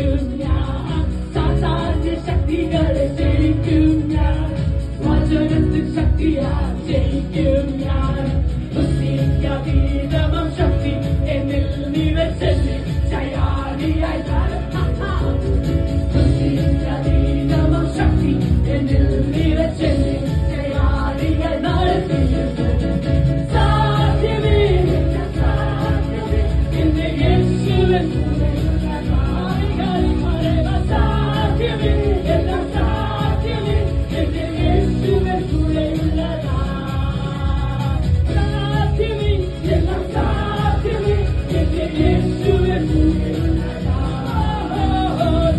ജയിക്കും ഞാൻ സാധാന്യ ശക്തികളെ ജയിക്കും ഞാൻ വചനത്തിൽ ശക്തിയാ ജയിക്കും ഞാൻ ബുദ്ധിക്കതീതമം ശക്തി എന്നിൽ നിറച്ചെല്ലി ജയാളിയായി ബുദ്ധിക്കതീതമം ശക്തി എന്നിൽ നിറച്ചെല്ലി ജയാളിയായി നടത്തിയത് സാധ്യമേ സാധ്യമേ എന്റെ യേശുവൻ സാധ്യമേ എല്ലാം സാധ്യമേ എന്റെ യേശുവൻ കൂടെയുള്ളതാ സാധ്യമേ എല്ലാം സാധ്യമേ എന്റെ യേശുവൻ കൂടെയുള്ളതാ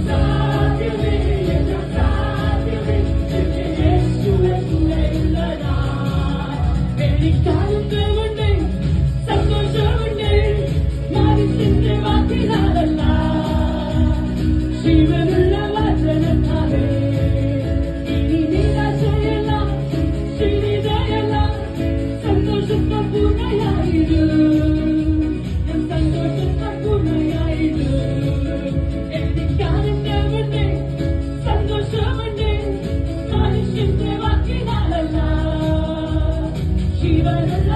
സാധ്യമേ എല്ലാം സാധ്യമേ എന്റെ യേശുവൻ കൂടെയുള്ളതാ എനിക്കാനന്ദമുണ്ട് സന്തോഷമുണ്ട് മനുഷ്യന്റെ വാക്കിനാലല്ല ജീവനുള്ള വചനത്താലേ ഇനി നിരാശയല്ല ചിരിതയല്ല സന്തോഷത്തെ പൂർണ്ണയായിരു ഞാൻ സന്തോഷത്തെ പൂർണ്ണയായിരു എനിക്കാനന്ദമുണ്ട് സന്തോഷമുണ്ട് മനുഷ്യന്റെ വാക്കിനാലല്ല ജീവനുള്ള